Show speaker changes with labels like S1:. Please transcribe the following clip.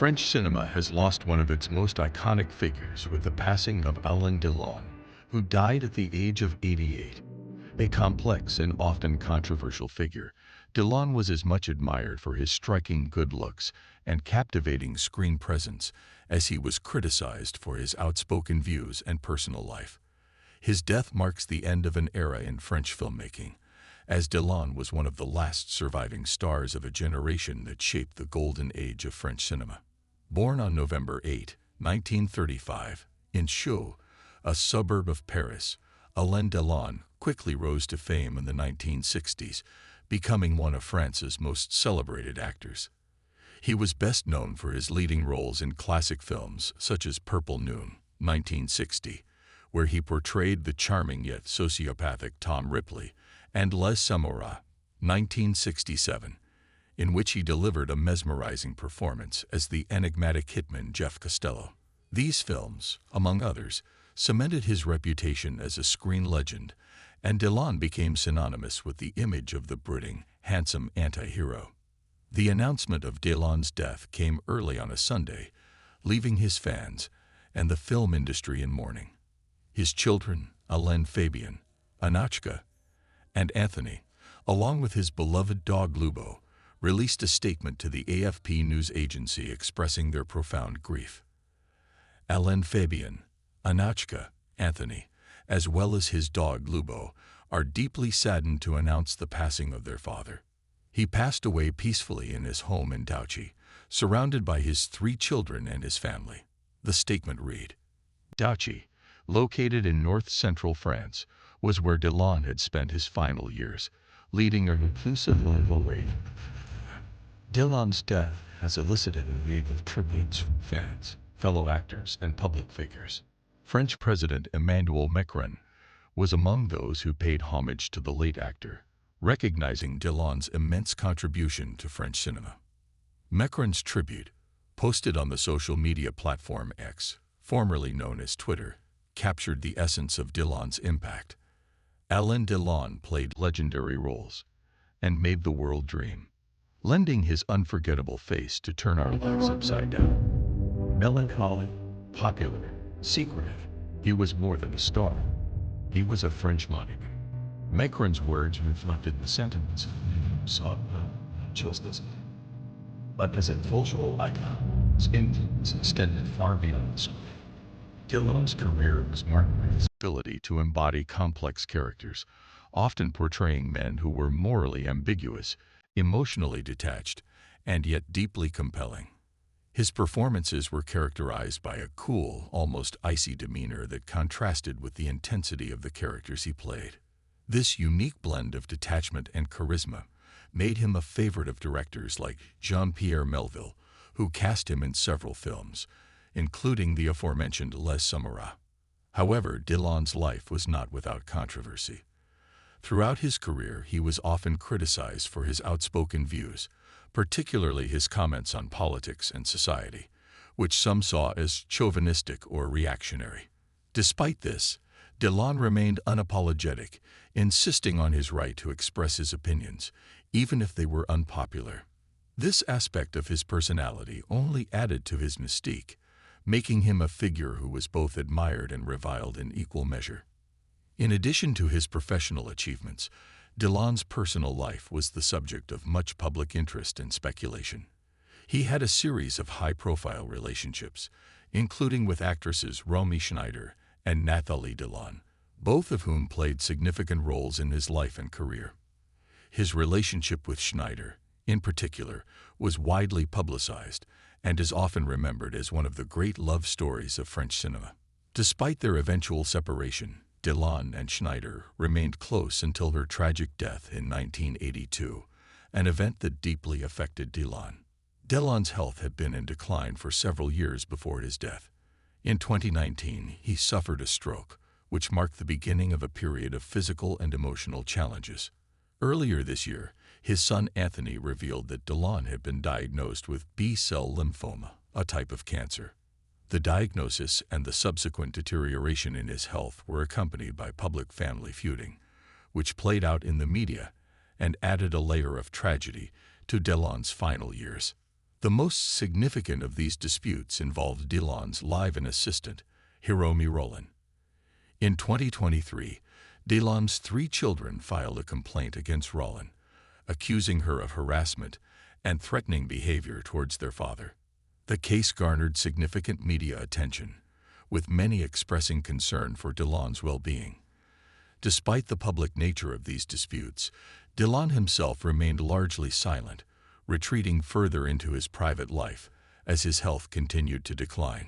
S1: French cinema has lost one of its most iconic figures with the passing of Alain Delon, who died at the age of 88. A complex and often controversial figure, Delon was as much admired for his striking good looks and captivating screen presence as he was criticized for his outspoken views and personal life. His death marks the end of an era in French filmmaking, as Delon was one of the last surviving stars of a generation that shaped the golden age of French cinema. Born on November 8, 1935, in Chaux, a suburb of Paris, Alain Delon quickly rose to fame in the 1960s, becoming one of France's most celebrated actors. He was best known for his leading roles in classic films such as Purple Noon, 1960, where he portrayed the charming yet sociopathic Tom Ripley, and Les Samourai, 1967, in which he delivered a mesmerizing performance as the enigmatic hitman Jeff Costello. These films, among others, cemented his reputation as a screen legend, and Delon became synonymous with the image of the brooding, handsome anti-hero. The announcement of Delon's death came early on a Sunday, leaving his fans and the film industry in mourning. His children, Alain Fabien, Anachka, and Anthony, along with his beloved dog Lubo, released a statement to the AFP news agency expressing their profound grief. Alain Fabien, Anachka, Anthony, as well as his dog Lubo, are deeply saddened to announce the passing of their father. He passed away peacefully in his home in Douchy, surrounded by his 3 children and his family. The statement read, "Douchy, located in north-central France, was where Delon had spent his final years, leading a reclusive life. Delon's death has elicited a wave of tributes from fans, fellow actors, and public figures. French President Emmanuel Macron was among those who paid homage to the late actor, recognizing Delon's immense contribution to French cinema. Macron's tribute, posted on the social media platform X, formerly known as Twitter, captured the essence of Delon's impact. Alain Delon played legendary roles and made the world dream, lending his unforgettable face to turn our lives upside down. Melancholic, popular, secretive, he was more than a star. He was a French Monic. Macron's words reflected the sentiments of sought justice. But as a cultural icon, his influence extended far beyond the screen. Delon's career was marked by his ability to embody complex characters, often portraying men who were morally ambiguous, emotionally detached, and yet deeply compelling. His performances were characterized by a cool, almost icy demeanor that contrasted with the intensity of the characters he played. This unique blend of detachment and charisma made him a favorite of directors like Jean-Pierre Melville, who cast him in several films, including the aforementioned Les Samourai. However, Delon's life was not without controversy. Throughout his career, he was often criticized for his outspoken views, particularly his comments on politics and society, which some saw as chauvinistic or reactionary. Despite this, Delon remained unapologetic, insisting on his right to express his opinions, even if they were unpopular. This aspect of his personality only added to his mystique, making him a figure who was both admired and reviled in equal measure. In addition to his professional achievements, Delon's personal life was the subject of much public interest and speculation. He had a series of high-profile relationships, including with actresses Romy Schneider and Nathalie Delon, both of whom played significant roles in his life and career. His relationship with Schneider, in particular, was widely publicized and is often remembered as one of the great love stories of French cinema. Despite their eventual separation, Delon and Schneider remained close until her tragic death in 1982, an event that deeply affected Delon. Delon's health had been in decline for several years before his death. In 2019, he suffered a stroke, which marked the beginning of a period of physical and emotional challenges. Earlier this year, his son Anthony revealed that Delon had been diagnosed with B-cell lymphoma, a type of cancer. The diagnosis and the subsequent deterioration in his health were accompanied by public family feuding, which played out in the media and added a layer of tragedy to Delon's final years. The most significant of these disputes involved Delon's live-in assistant, Hiromi Rollin. In 2023, Delon's 3 children filed a complaint against Rollin, accusing her of harassment and threatening behavior towards their father. The case garnered significant media attention, with many expressing concern for Delon's well-being. Despite the public nature of these disputes, Delon himself remained largely silent, retreating further into his private life as his health continued to decline.